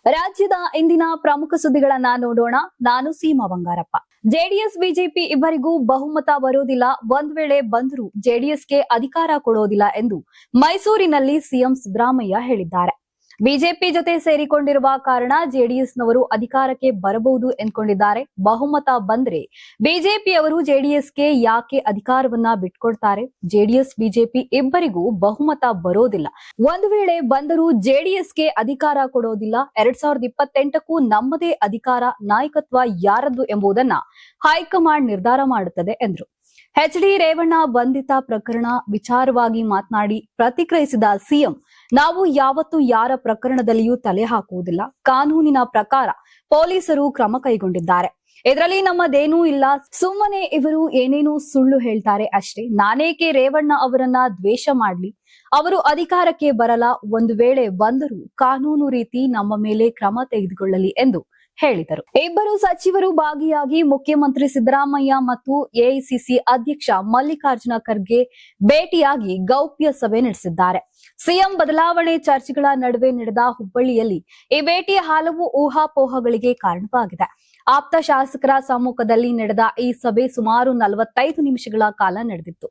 ರಾಜ್ಯದ ಇಂದಿನ ಪ್ರಮುಖ ಸುದ್ದಿಗಳನ್ನ ನೋಡೋಣ. ನಾನು ಸೀಮಾ ಬಂಗಾರಪ್ಪ. ಜೆಡಿಎಸ್ ಬಿಜೆಪಿ ಇಬ್ಬರಿಗೂ ಬಹುಮತ ಬರೋದಿಲ್ಲ. ಒಂದ್ ವೇಳೆ ಬಂದರೂ ಜೆಡಿಎಸ್ಗೆ ಅಧಿಕಾರ ಕೊಡೋದಿಲ್ಲ ಎಂದು ಮೈಸೂರಿನಲ್ಲಿ ಸಿಎಂ ಸಿದ್ದರಾಮಯ್ಯ ಹೇಳಿದ್ದಾರೆ. ಬಿಜೆಪಿ ಜೊತೆ ಸೇರಿಕೊಂಡಿರುವ ಕಾರಣ ಜೆಡಿಎಸ್ನವರು ಅಧಿಕಾರಕ್ಕೆ ಬರಬಹುದು ಎಂದ್ಕೊಂಡಿದ್ದಾರೆ. ಬಹುಮತ ಬಂದ್ರೆ ಬಿಜೆಪಿಯವರು ಜೆಡಿಎಸ್ಗೆ ಯಾಕೆ ಅಧಿಕಾರವನ್ನ ಬಿಟ್ಕೊಡ್ತಾರೆ? ಜೆಡಿಎಸ್ ಬಿಜೆಪಿ ಇಬ್ಬರಿಗೂ ಬಹುಮತ ಬರೋದಿಲ್ಲ. ಒಂದು ವೇಳೆ ಬಂದರೂ ಜೆಡಿಎಸ್ಗೆ ಅಧಿಕಾರ ಕೊಡೋದಿಲ್ಲ. 2028ಕ್ಕೂ ನಮ್ಮದೇ ಅಧಿಕಾರ, ನಾಯಕತ್ವ ಯಾರದ್ದು ಎಂಬುದನ್ನ ಹೈಕಮಾಂಡ್ ನಿರ್ಧಾರ ಮಾಡುತ್ತದೆ ಎಂದರು. ಎಚ್.ಡಿ. ರೇವಣ್ಣ ಬಂಧಿತ ಪ್ರಕರಣ ವಿಚಾರವಾಗಿ ಮಾತನಾಡಿ ಪ್ರತಿಕ್ರಿಯಿಸಿದ ಸಿಎಂ, ನಾವು ಯಾವತ್ತೂ ಯಾರ ಪ್ರಕರಣದಲ್ಲಿಯೂ ತಲೆ ಹಾಕುವುದಿಲ್ಲ. ಕಾನೂನಿನ ಪ್ರಕಾರ ಪೊಲೀಸರು ಕ್ರಮ ಕೈಗೊಂಡಿದ್ದಾರೆ. ಇದರಲ್ಲಿ ನಮ್ಮದೇನೂ ಇಲ್ಲ. ಸುಮ್ಮನೆ ಇವರು ಏನೇನೂ ಸುಳ್ಳು ಹೇಳ್ತಾರೆ ಅಷ್ಟೇ. ನಾನೇಕೆ ರೇವಣ್ಣ ಅವರನ್ನ ದ್ವೇಷ ಮಾಡ್ಲಿ? ಅವರು ಅಧಿಕಾರಕ್ಕೆ ಬರಲ್ಲ. ಒಂದು ವೇಳೆ ಬಂದರೂ ಕಾನೂನು ರೀತಿ ನಮ್ಮ ಮೇಲೆ ಕ್ರಮ ತೆಗೆದುಕೊಳ್ಳಲಿ ಎಂದು ಹೇಳಿದರು. ಇಬ್ಬರು ಸಚಿವರು ಭಾಗಿಯಾಗಿ ಮುಖ್ಯಮಂತ್ರಿ ಸಿದ್ದರಾಮಯ್ಯ ಮತ್ತು ಎಐಸಿಸಿ ಅಧ್ಯಕ್ಷ ಮಲ್ಲಿಕಾರ್ಜುನ ಖರ್ಗೆ ಭೇಟಿಯಾಗಿ ಗೌಪ್ಯ ಸಭೆ ನಡೆಸಿದ್ದಾರೆ. ಸಿಎಂ ಬದಲಾವಣೆ ಚರ್ಚೆಗಳ ನಡುವೆ ನಡೆದ ಹುಬ್ಬಳ್ಳಿಯಲ್ಲಿ ಈ ಭೇಟಿ ಹಲವು ಊಹಾಪೋಹಗಳಿಗೆ ಕಾರಣವಾಗಿದೆ. ಆಪ್ತ ಶಾಸಕರ ಸಮ್ಮುಖದಲ್ಲಿ ನಡೆದ ಈ ಸಭೆ ಸುಮಾರು 45 ನಿಮಿಷಗಳ ಕಾಲ ನಡೆದಿತ್ತು.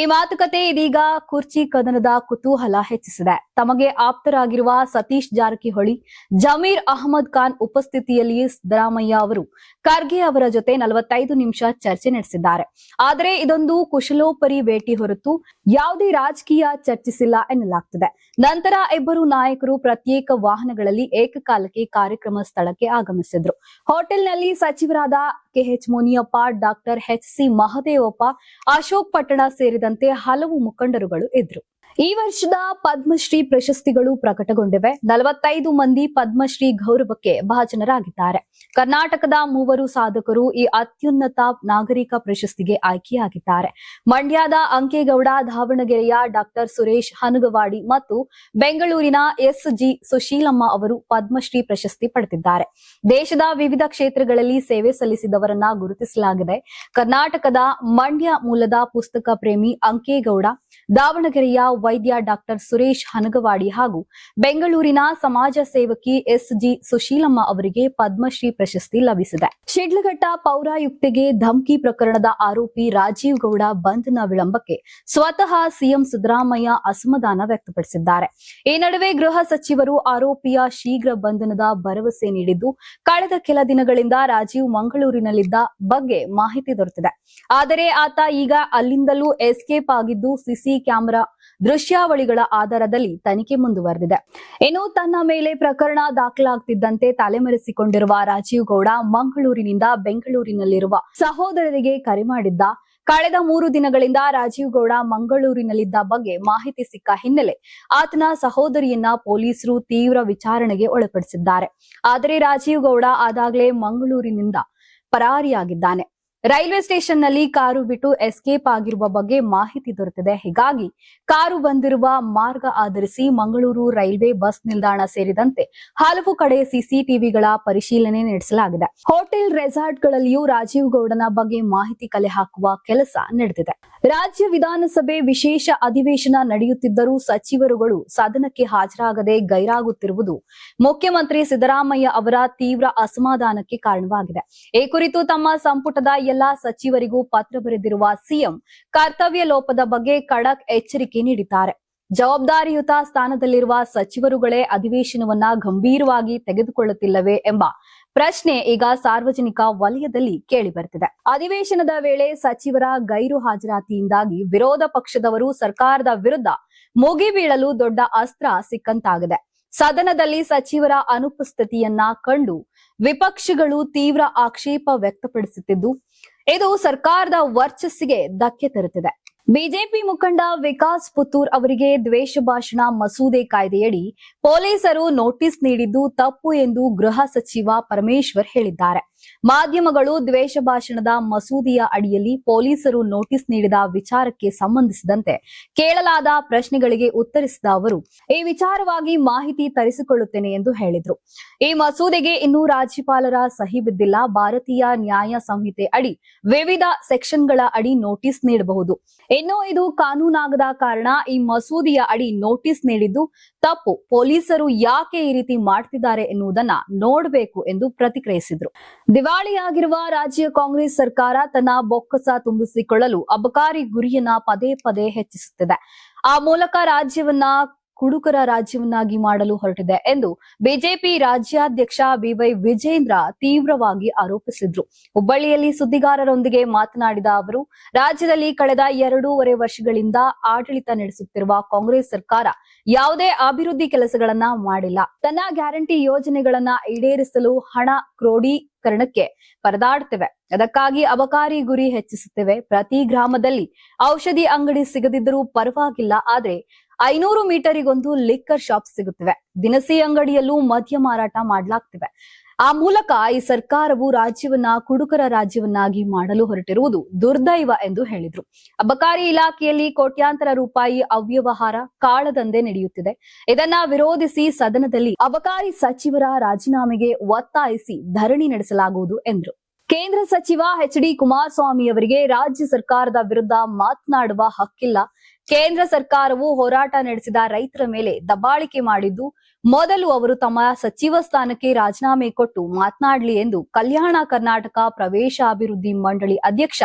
ಈ ಮಾತುಕತೆ ಇದೀಗ ಕುರ್ಚಿ ಕದನದ ಕುತೂಹಲ ಹೆಚ್ಚಿಸಿದೆ. ತಮಗೆ ಆಪ್ತರಾಗಿರುವ ಸತೀಶ್ ಜಾರಕಿಹೊಳಿ, ಜಮೀರ್ ಅಹಮದ್ ಖಾನ್ ಉಪಸ್ಥಿತಿಯಲ್ಲಿ ಸಿದ್ದರಾಮಯ್ಯ ಅವರು ಖರ್ಗೆ ಅವರ ಜೊತೆ 45 ನಿಮಿಷ ಚರ್ಚೆ ನಡೆಸಿದ್ದಾರೆ. ಆದರೆ ಇದೊಂದು ಕುಶಲೋಪರಿ ಭೇಟಿ ಹೊರತು ಯಾವುದೇ ರಾಜಕೀಯ ಚರ್ಚಿಸಿಲ್ಲ ಎನ್ನಲಾಗ್ತಿದೆ. ನಂತರ ಇಬ್ಬರು ನಾಯಕರು ಪ್ರತ್ಯೇಕ ವಾಹನಗಳಲ್ಲಿ ಏಕಕಾಲಕ್ಕೆ ಕಾರ್ಯಕ್ರಮ ಸ್ಥಳಕ್ಕೆ ಆಗಮಿಸಿದ್ರು. ಹೋಟೆಲ್ನಲ್ಲಿ ಸಚಿವರಾದ ಕೆಎಚ್ ಮುನಿಯಪ್ಪ, ಡಾಕ್ಟರ್ ಎಚ್.ಸಿ. ಮಹದೇವಪ್ಪ, ಅಶೋಕ್ ಪಟ್ಟಣ ಸೇರಿದಂತೆ ಹಲವು ಮುಖಂಡರುಗಳು ಇದ್ರು. ಈ ವರ್ಷದ ಪದ್ಮಶ್ರೀ ಪ್ರಶಸ್ತಿಗಳು ಪ್ರಕಟಗೊಂಡಿವೆ. 45 ಮಂದಿ ಪದ್ಮಶ್ರೀ ಗೌರವಕ್ಕೆ ಭಾಜನರಾಗಿದ್ದಾರೆ. ಕರ್ನಾಟಕದ 3 ಸಾಧಕರು ಈ ಅತ್ಯುನ್ನತ ನಾಗರಿಕ ಪ್ರಶಸ್ತಿಗೆ ಆಯ್ಕೆಯಾಗಿದ್ದಾರೆ. ಮಂಡ್ಯದ ಅಂಕೇಗೌಡ, ದಾವಣಗೆರೆಯ ಡಾಕ್ಟರ್ ಸುರೇಶ್ ಹನುಗವಾಡಿ ಮತ್ತು ಬೆಂಗಳೂರಿನ ಎಸ್.ಜಿ. ಸುಶೀಲಮ್ಮ ಅವರು ಪದ್ಮಶ್ರೀ ಪ್ರಶಸ್ತಿ ಪಡೆದಿದ್ದಾರೆ. ದೇಶದ ವಿವಿಧ ಕ್ಷೇತ್ರಗಳಲ್ಲಿ ಸೇವೆ ಸಲ್ಲಿಸಿದವರನ್ನ ಗುರುತಿಸಲಾಗಿದೆ. ಕರ್ನಾಟಕದ ಮಂಡ್ಯ ಮೂಲದ ಪುಸ್ತಕ ಪ್ರೇಮಿ ಅಂಕೇಗೌಡ, ದಾವಣಗೆರೆಯ ವೈದ್ಯ ಡಾಕ್ಟರ್ ಸುರೇಶ್ ಹನಗವಾಡಿ ಹಾಗೂ ಬೆಂಗಳೂರಿನ ಸಮಾಜ ಸೇವಕಿ ಎಸ್.ಜಿ. ಸುಶೀಲಮ್ಮ ಅವರಿಗೆ ಪದ್ಮಶ್ರೀ ಪ್ರಶಸ್ತಿ ಲಭಿಸಿದೆ. ಶಿಡ್ಲಘಟ್ಟ ಪೌರಾಯುಕ್ತೆಗೆ ಧಮಕಿ ಪ್ರಕರಣದ ಆರೋಪಿ ರಾಜೀವ್ ಗೌಡ ಬಂಧನ ವಿಳಂಬಕ್ಕೆ ಸ್ವತಃ ಸಿಎಂ ಸಿದ್ದರಾಮಯ್ಯ ಅಸಮಾಧಾನ ವ್ಯಕ್ತಪಡಿಸಿದ್ದಾರೆ. ಈ ನಡುವೆ ಗೃಹ ಸಚಿವರು ಆರೋಪಿಯ ಶೀಘ್ರ ಬಂಧನದ ಭರವಸೆ ನೀಡಿದ್ದು, ಕಳೆದ ಕೆಲ ದಿನಗಳಿಂದ ರಾಜೀವ್ ಮಂಗಳೂರಿನಲ್ಲಿದ್ದ ಬಗ್ಗೆ ಮಾಹಿತಿ ದೊರೆತಿದೆ. ಆದರೆ ಆತ ಈಗ ಅಲ್ಲಿಂದಲೂ ಎಸ್ಕೇಪ್ ಆಗಿದ್ದು, ಸಿಸಿ ಕ್ಯಾಮೆರಾ ದೃಶ್ಯಾವಳಿಗಳ ಆಧಾರದಲ್ಲಿ ತನಿಖೆ ಮುಂದುವರೆದಿದೆ. ಇನ್ನು ತನ್ನ ಮೇಲೆ ಪ್ರಕರಣ ದಾಖಲಾಗುತ್ತಿದ್ದಂತೆ ತಲೆಮರೆಸಿಕೊಂಡಿರುವ ರಾಜೀವ್ ಗೌಡ ಮಂಗಳೂರಿನಿಂದ ಬೆಂಗಳೂರಿನಲ್ಲಿರುವ ಸಹೋದರರಿಗೆ ಕರೆ ಮಾಡಿದ್ದ. ಕಳೆದ 3 ದಿನಗಳಿಂದ ರಾಜೀವ್ ಗೌಡ ಮಂಗಳೂರಿನಲ್ಲಿದ್ದ ಬಗ್ಗೆ ಮಾಹಿತಿ ಸಿಕ್ಕ ಹಿನ್ನೆಲೆ ಆತನ ಸಹೋದರಿಯನ್ನ ಪೊಲೀಸರು ತೀವ್ರ ವಿಚಾರಣೆಗೆ ಒಳಪಡಿಸಿದ್ದಾರೆ. ಆದರೆ ರಾಜೀವ್ ಗೌಡ ಆದಾಗಲೇ ಮಂಗಳೂರಿನಿಂದ ಪರಾರಿಯಾಗಿದ್ದಾನೆ. ರೈಲ್ವೆ ಸ್ಟೇಷನ್ನಲ್ಲಿ ಕಾರು ಬಿಟ್ಟು ಎಸ್ಕೇಪ್ ಆಗಿರುವ ಬಗ್ಗೆ ಮಾಹಿತಿ ದೊರೆತಿದೆ. ಹೀಗಾಗಿ ಕಾರು ಬಂದಿರುವ ಮಾರ್ಗ ಆಧರಿಸಿ ಮಂಗಳೂರು ರೈಲ್ವೆ ಬಸ್ ನಿಲ್ದಾಣ ಸೇರಿದಂತೆ ಹಲವು ಕಡೆ ಸಿಸಿಟಿವಿಗಳ ಪರಿಶೀಲನೆ ನಡೆಸಲಾಗಿದೆ. ಹೋಟೆಲ್ ರೆಸಾರ್ಟ್ಗಳಲ್ಲಿಯೂ ರಾಜೀವ್ ಗೌಡನ ಬಗ್ಗೆ ಮಾಹಿತಿ ಕಲೆ ಹಾಕುವ ಕೆಲಸ ನಡೆದಿದೆ. ರಾಜ್ಯ ವಿಧಾನಸಭೆ ವಿಶೇಷ ಅಧಿವೇಶನ ನಡೆಯುತ್ತಿದ್ದರೂ ಸಚಿವರುಗಳು ಸದನಕ್ಕೆ ಹಾಜರಾಗದೆ ಗೈರಾಗುತ್ತಿರುವುದು ಮುಖ್ಯಮಂತ್ರಿ ಸಿದ್ದರಾಮಯ್ಯ ಅವರ ತೀವ್ರ ಅಸಮಾಧಾನಕ್ಕೆ ಕಾರಣವಾಗಿದೆ. ಈ ಕುರಿತು ತಮ್ಮ ಸಂಪುಟದ ಎಲ್ಲಾ ಸಚಿವರಿಗೂ ಪತ್ರ ಬರೆದಿರುವ ಸಿಎಂ ಕರ್ತವ್ಯ ಲೋಪದ ಬಗ್ಗೆ ಖಡಕ್ ಎಚ್ಚರಿಕೆ ನೀಡಿದ್ದಾರೆ. ಜವಾಬ್ದಾರಿಯುತ ಸ್ಥಾನದಲ್ಲಿರುವ ಸಚಿವರುಗಳೇ ಅಧಿವೇಶನವನ್ನ ಗಂಭೀರವಾಗಿ ತೆಗೆದುಕೊಳ್ಳುತ್ತಿಲ್ಲವೇ ಎಂಬ ಪ್ರಶ್ನೆ ಈಗ ಸಾರ್ವಜನಿಕ ವಲಯದಲ್ಲಿ ಕೇಳಿಬರುತ್ತಿದೆ. ಅಧಿವೇಶನದ ವೇಳೆ ಸಚಿವರ ಗೈರು ಹಾಜರಾತಿಯಿಂದಾಗಿ ವಿರೋಧ ಪಕ್ಷದವರು ಸರ್ಕಾರದ ವಿರುದ್ಧ ಮುಗಿಬೀಳಲು ದೊಡ್ಡ ಅಸ್ತ್ರ ಸಿಕ್ಕಂತಾಗಿದೆ. ಸದನದಲ್ಲಿ ಸಚಿವರ ಅನುಪಸ್ಥಿತಿಯನ್ನ ಕಂಡು ವಿಪಕ್ಷಗಳು ತೀವ್ರ ಆಕ್ಷೇಪ ವ್ಯಕ್ತಪಡಿಸುತ್ತಿದ್ದು, ಇದು ಸರ್ಕಾರದ ವರ್ಚಸ್ಸಿಗೆ ಧಕ್ಕೆ ತರುತ್ತಿದೆ. ಬಿಜೆಪಿ ಮುಖಂಡ ವಿಕಾಸ್ ಪುತ್ತೂರ್ ಅವರಿಗೆ ದ್ವೇಷ ಭಾಷಣ ಮಸೂದೆ ಕಾಯ್ದೆಯಡಿ ಪೊಲೀಸರು ನೋಟಿಸ್ ನೀಡಿದ್ದು ತಪ್ಪು ಎಂದು ಗೃಹ ಸಚಿವ ಪರಮೇಶ್ವರ್ ಹೇಳಿದ್ದಾರೆ. ಮಾಧ್ಯಮಗಳು ದ್ವೇಷ ಭಾಷಣದ ಮಸೂದೆಯ ಅಡಿಯಲ್ಲಿ ಪೊಲೀಸರು ನೋಟಿಸ್ ನೀಡಿದ ವಿಚಾರಕ್ಕೆ ಸಂಬಂಧಿಸಿದಂತೆ ಕೇಳಲಾದ ಪ್ರಶ್ನೆಗಳಿಗೆ ಉತ್ತರಿಸಿದ ಅವರು ಈ ವಿಚಾರವಾಗಿ ಮಾಹಿತಿ ತರಿಸಿಕೊಳ್ಳುತ್ತೇನೆ ಎಂದು ಹೇಳಿದರು. ಈ ಮಸೂದೆಗೆ ಇನ್ನೂ ರಾಜ್ಯಪಾಲರ ಸಹಿ ಬಿದ್ದಿಲ್ಲ. ಭಾರತೀಯ ನ್ಯಾಯ ಸಂಹಿತೆ ಅಡಿ ವಿವಿಧ ಸೆಕ್ಷನ್ಗಳ ಅಡಿ ನೋಟಿಸ್ ನೀಡಬಹುದು. ಇನ್ನು ಇದು ಕಾನೂನಾಗದ ಕಾರಣ ಈ ಮಸೂದೆಯ ಅಡಿ ನೋಟಿಸ್ ನೀಡಿದ್ದು ತಪ್ಪು. ಪೊಲೀಸರು ಯಾಕೆ ಈ ರೀತಿ ಮಾಡ್ತಿದ್ದಾರೆ ಎನ್ನುವುದನ್ನ ನೋಡಬೇಕು ಎಂದು ಪ್ರತಿಕ್ರಿಯಿಸಿದರು. ದಿವಾಳಿಯಾಗಿರುವ ರಾಜ್ಯ ಕಾಂಗ್ರೆಸ್ ಸರ್ಕಾರ ತನ್ನ ಬೊಕ್ಕಸ ತುಂಬಿಸಿಕೊಳ್ಳಲು ಅಬಕಾರಿ ಗುರಿಯನ್ನ ಪದೇ ಪದೇ ಹೆಚ್ಚಿಸುತ್ತಿದೆ. ಆ ಮೂಲಕ ರಾಜ್ಯವನ್ನ ಕುಡುಕರ ರಾಜ್ಯವನ್ನಾಗಿ ಮಾಡಲು ಹೊರಟಿದೆ ಎಂದು ಬಿಜೆಪಿ ರಾಜ್ಯಾಧ್ಯಕ್ಷ ಬಿವೈ ವಿಜೇಂದ್ರ ತೀವ್ರವಾಗಿ ಆರೋಪಿಸಿದ್ರು. ಹುಬ್ಬಳ್ಳಿಯಲ್ಲಿ ಸುದ್ದಿಗಾರರೊಂದಿಗೆ ಮಾತನಾಡಿದ ಅವರು, ರಾಜ್ಯದಲ್ಲಿ ಕಳೆದ 2.5 ವರ್ಷಗಳಿಂದ ಆಡಳಿತ ನಡೆಸುತ್ತಿರುವ ಕಾಂಗ್ರೆಸ್ ಸರ್ಕಾರ ಯಾವುದೇ ಅಭಿವೃದ್ಧಿ ಕೆಲಸಗಳನ್ನ ಮಾಡಿಲ್ಲ. ತನ್ನ ಗ್ಯಾರಂಟಿ ಯೋಜನೆಗಳನ್ನ ಈಡೇರಿಸಲು ಹಣ ಕ್ರೋಢೀಕರಣಕ್ಕೆ ಪರದಾಡ್ತಿವೆ. ಅದಕ್ಕಾಗಿ ಅಬಕಾರಿ ಗುರಿ ಹೆಚ್ಚಿಸುತ್ತಿವೆ. ಪ್ರತಿ ಗ್ರಾಮದಲ್ಲಿ ಔಷಧಿ ಅಂಗಡಿ ಸಿಗದಿದ್ದರೂ ಪರವಾಗಿಲ್ಲ, ಆದ್ರೆ 500 ಮೀಟರಿಗೊಂದು ಲಿಕ್ಕರ್ ಶಾಪ್ ಸಿಗುತ್ತಿವೆ. ದಿನಸಿ ಅಂಗಡಿಯಲ್ಲೂ ಮದ್ಯ ಮಾರಾಟ ಮಾಡಲಾಗ್ತಿವೆ. ಆ ಮೂಲಕ ಈ ಸರ್ಕಾರವು ರಾಜ್ಯವನ್ನ ಕುಡುಕರ ರಾಜ್ಯವನ್ನಾಗಿ ಮಾಡಲು ಹೊರಟಿರುವುದು ದುರ್ದೈವ ಎಂದು ಹೇಳಿದ್ರು. ಅಬಕಾರಿ ಇಲಾಖೆಯಲ್ಲಿ ಕೋಟ್ಯಾಂತರ ರೂಪಾಯಿ ಅವ್ಯವಹಾರ, ಕಾಳದಂಧೆ ನಡೆಯುತ್ತಿದೆ. ಇದನ್ನ ವಿರೋಧಿಸಿ ಸದನದಲ್ಲಿ ಅಬಕಾರಿ ಸಚಿವರ ರಾಜೀನಾಮೆಗೆ ಒತ್ತಾಯಿಸಿ ಧರಣಿ ನಡೆಸಲಾಗುವುದು ಎಂದರು. ಕೇಂದ್ರ ಸಚಿವ ಎಚ್.ಡಿ. ಕುಮಾರಸ್ವಾಮಿ ಅವರಿಗೆ ರಾಜ್ಯ ಸರ್ಕಾರದ ವಿರುದ್ಧ ಮಾತನಾಡುವ ಹಕ್ಕಿಲ್ಲ. ಕೇಂದ್ರ ಸರ್ಕಾರವು ಹೋರಾಟ ನಡೆಸಿದ ರೈತರ ಮೇಲೆ ದಬ್ಬಾಳಿಕೆ ಮಾಡಿದ್ದು, ಮೊದಲು ಅವರು ತಮ್ಮ ಸಚಿವ ಸ್ಥಾನಕ್ಕೆ ರಾಜೀನಾಮೆ ಕೊಟ್ಟು ಮಾತನಾಡಲಿ ಎಂದು ಕಲ್ಯಾಣ ಕರ್ನಾಟಕ ಪ್ರವೇಶ ಅಭಿವೃದ್ಧಿ ಮಂಡಳಿ ಅಧ್ಯಕ್ಷ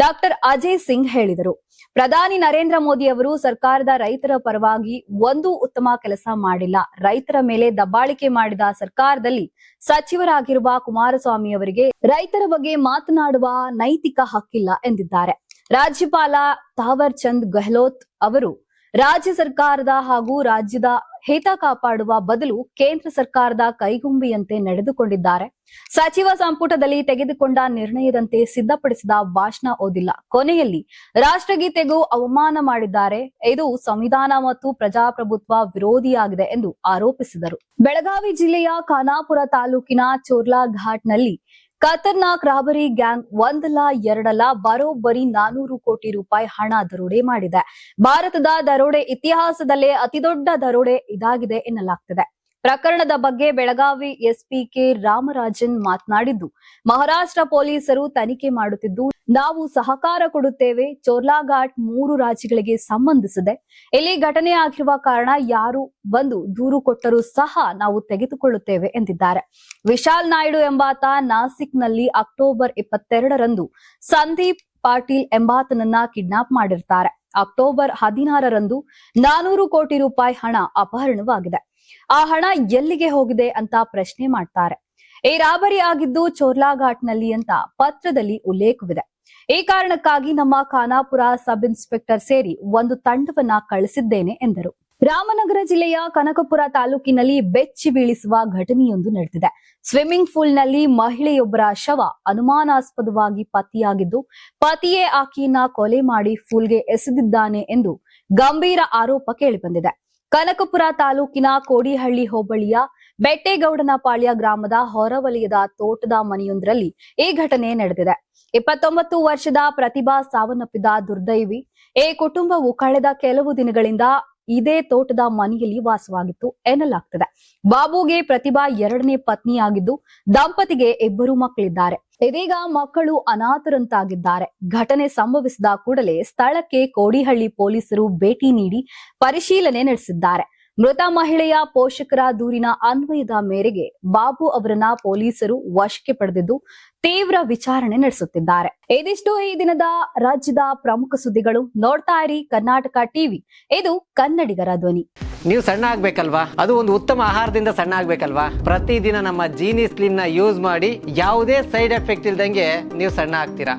ಡಾಕ್ಟರ್ ಅಜಯ್ ಸಿಂಗ್ ಹೇಳಿದರು. ಪ್ರಧಾನಿ ನರೇಂದ್ರ ಮೋದಿ ಅವರು ಸರ್ಕಾರದ ರೈತರ ಪರವಾಗಿ ಒಂದು ಉತ್ತಮ ಕೆಲಸ ಮಾಡಿಲ್ಲ. ರೈತರ ಮೇಲೆ ದಬ್ಬಾಳಿಕೆ ಮಾಡಿದ ಸರ್ಕಾರದಲ್ಲಿ ಸಚಿವರಾಗಿರುವ ಕುಮಾರಸ್ವಾಮಿ ಅವರಿಗೆ ರೈತರ ಬಗ್ಗೆ ಮಾತನಾಡುವ ನೈತಿಕ ಹಕ್ಕಿಲ್ಲ ಎಂದಿದ್ದಾರೆ. ರಾಜ್ಯಪಾಲ ತಾವರ್ ಚಂದ್ ಗೆಹ್ಲೋಟ್ ಅವರು ರಾಜ್ಯ ಸರ್ಕಾರದ ಹಾಗೂ ರಾಜ್ಯದ ಹಿತ ಕಾಪಾಡುವ ಬದಲು ಕೇಂದ್ರ ಸರ್ಕಾರದ ಕೈಗೊಂಬೆಯಂತೆ ನಡೆದುಕೊಂಡಿದ್ದಾರೆ. ಸಚಿವ ಸಂಪುಟದಲ್ಲಿ ತೆಗೆದುಕೊಂಡ ನಿರ್ಣಯದಂತೆ ಸಿದ್ಧಪಡಿಸಿದ ಭಾಷಣ ಓದಿಲ್ಲ. ಕೊನೆಯಲ್ಲಿ ರಾಷ್ಟ್ರಗೀತೆಗೂ ಅವಮಾನ ಮಾಡಿದ್ದಾರೆ. ಇದು ಸಂವಿಧಾನ ಮತ್ತು ಪ್ರಜಾಪ್ರಭುತ್ವ ವಿರೋಧಿಯಾಗಿದೆ ಎಂದು ಆರೋಪಿಸಿದರು. ಬೆಳಗಾವಿ ಜಿಲ್ಲೆಯ ಖಾನಾಪುರ ತಾಲೂಕಿನ ಚೋರ್ಲಾ ಘಾಟ್ನಲ್ಲಿ ಖತರ್ನಾಕ್ ರಾಬರಿ ಗ್ಯಾಂಗ್ ಒಂದಲ್ಲ ಎರಡಲ್ಲ ಬರೋಬ್ಬರಿ 400 ಕೋಟಿ ರೂಪಾಯಿ ಹಣ ದರೋಡೆ ಮಾಡಿದೆ. ಭಾರತದ ದರೋಡೆ ಇತಿಹಾಸದಲ್ಲೇ ಅತಿದೊಡ್ಡ ದರೋಡೆ ಇದಾಗಿದೆ ಎನ್ನಲಾಗ್ತಿದೆ. ಪ್ರಕರಣದ ಬಗ್ಗೆ ಬೆಳಗಾವಿ ಎಸ್ಪಿ ಕೆ ರಾಮರಾಜನ್ ಮಾತನಾಡಿದ್ದು, ಮಹಾರಾಷ್ಟ್ರ ಪೊಲೀಸರು ತನಿಖೆ ಮಾಡುತ್ತಿದ್ದು ನಾವು ಸಹಕಾರ ಕೊಡುತ್ತೇವೆ. ಚೋರ್ಲಾಘಾಟ್ 3 ರಾಜ್ಯಗಳಿಗೆ ಸಂಬಂಧಿಸಿದೆ. ಇಲ್ಲಿ ಘಟನೆ ಆಗಿರುವ ಕಾರಣ ಯಾರು ಬಂದು ದೂರು ಕೊಟ್ಟರೂ ಸಹ ನಾವು ತೆಗೆದುಕೊಳ್ಳುತ್ತೇವೆ ಎಂದಿದ್ದಾರೆ. ವಿಶಾಲ್ ನಾಯ್ಡು ಎಂಬಾತ ನಾಸಿಕ್ನಲ್ಲಿ ಅಕ್ಟೋಬರ್ 22ರಂದು ಸಂದೀಪ್ ಪಾಟೀಲ್ ಎಂಬಾತನನ್ನ ಕಿಡ್ನಾಪ್ ಮಾಡಿರ್ತಾರೆ. ಅಕ್ಟೋಬರ್ 16ರಂದು 400 ಕೋಟಿ ರೂಪಾಯಿ ಹಣ ಅಪಹರಣವಾಗಿದೆ. ಆ ಹಣ ಎಲ್ಲಿಗೆ ಹೋಗಿದೆ ಅಂತ ಪ್ರಶ್ನೆ ಮಾಡ್ತಾರೆ. ಈ ರಾಬರಿ ಆಗಿದ್ದು ಚೋರ್ಲಾಘಾಟ್ನಲ್ಲಿ ಅಂತ ಪತ್ರದಲ್ಲಿ ಉಲ್ಲೇಖವಿದೆ. ಈ ಕಾರಣಕ್ಕಾಗಿ ನಮ್ಮ ಖಾನಾಪುರ ಸಬ್ ಇನ್ಸ್ಪೆಕ್ಟರ್ ಸೇರಿ ಒಂದು ತಂಡವನ್ನ ಕಳಿಸಿದ್ದೇನೆ ಎಂದರು. ರಾಮನಗರ ಜಿಲ್ಲೆಯ ಕನಕಪುರ ತಾಲೂಕಿನಲ್ಲಿ ಬೆಚ್ಚಿ ಬೀಳಿಸುವ ಘಟನೆಯೊಂದು ನಡೆದಿದೆ. ಸ್ವಿಮ್ಮಿಂಗ್ ಪೂಲ್ನಲ್ಲಿ ಮಹಿಳೆಯೊಬ್ಬರ ಶವ ಅನುಮಾನಾಸ್ಪದವಾಗಿ ಪತ್ತೆಯಾಗಿದ್ದು, ಪತಿಯೇ ಆಕೆಯನ್ನ ಕೊಲೆ ಮಾಡಿ ಪೂಲ್ಗೆ ಎಸೆದಿದ್ದಾನೆ ಎಂದು ಗಂಭೀರ ಆರೋಪ ಕೇಳಿಬಂದಿದೆ. ಕನಕಪುರ ತಾಲೂಕಿನ ಕೋಡಿಹಳ್ಳಿ ಹೋಬಳಿಯ ಬೆಟ್ಟೇಗೌಡನಪಾಳ್ಯ ಗ್ರಾಮದ ಹೊರವಲಯದ ತೋಟದ ಮನೆಯೊಂದರಲ್ಲಿ ಈ ಘಟನೆ ನಡೆದಿದೆ. 29 ವರ್ಷದ ಪ್ರತಿಭಾ ಸಾವನ್ನಪ್ಪಿದ ದುರ್ದೈವಿ. ಈ ಕುಟುಂಬವು ಕಳೆದ ಕೆಲವು ದಿನಗಳಿಂದ ಇದೇ ತೋಟದ ಮನೆಯಲ್ಲಿ ವಾಸವಾಗಿತ್ತು ಎನ್ನಲಾಗ್ತದೆ. ಬಾಬುಗೆ ಪ್ರತಿಭಾ 2ನೇ ಪತ್ನಿಯಾಗಿದ್ದು, ದಂಪತಿಗೆ 2 ಮಕ್ಕಳಿದ್ದಾರೆ. ಇದೀಗ ಮಕ್ಕಳು ಅನಾಥರಂತಾಗಿದ್ದಾರೆ. ಘಟನೆ ಸಂಭವಿಸಿದ ಕೂಡಲೇ ಸ್ಥಳಕ್ಕೆ ಕೋಡಿಹಳ್ಳಿ ಪೊಲೀಸರು ಭೇಟಿ ನೀಡಿ ಪರಿಶೀಲನೆ ನಡೆಸಿದ್ದಾರೆ. ಮೃತ ಮಹಿಳೆಯ ಪೋಷಕರ ದೂರಿನ ಅನ್ವಯದ ಮೇರೆಗೆ ಬಾಬು ಅವರನ್ನ ಪೊಲೀಸರು ವಶಕ್ಕೆ ಪಡೆದಿದ್ದು ತೀವ್ರ ವಿಚಾರಣೆ ನಡೆಸುತ್ತಿದ್ದಾರೆ. ಇದಿಷ್ಟು ಈ ದಿನದ ರಾಜ್ಯದ ಪ್ರಮುಖ ಸುದ್ದಿಗಳು. ನೋಡ್ತಾ ಇರಿ ಕರ್ನಾಟಕ ಟಿವಿ, ಇದು ಕನ್ನಡಿಗರ ಧ್ವನಿ. ನೀವು ಸಣ್ಣ ಆಗ್ಬೇಕಲ್ವಾ? ಅದು ಒಂದು ಉತ್ತಮ ಆಹಾರದಿಂದ ಸಣ್ಣ ಆಗ್ಬೇಕಲ್ವಾ? ಪ್ರತಿದಿನ ನಮ್ಮ ಜೀನಿ ಸ್ಲಿಮ್ ನ ಯೂಸ್ ಮಾಡಿ ಯಾವುದೇ ಸೈಡ್ ಎಫೆಕ್ಟ್ ಇಲ್ದಂಗೆ ನೀವು ಸಣ್ಣ ಆಗ್ತೀರಾ.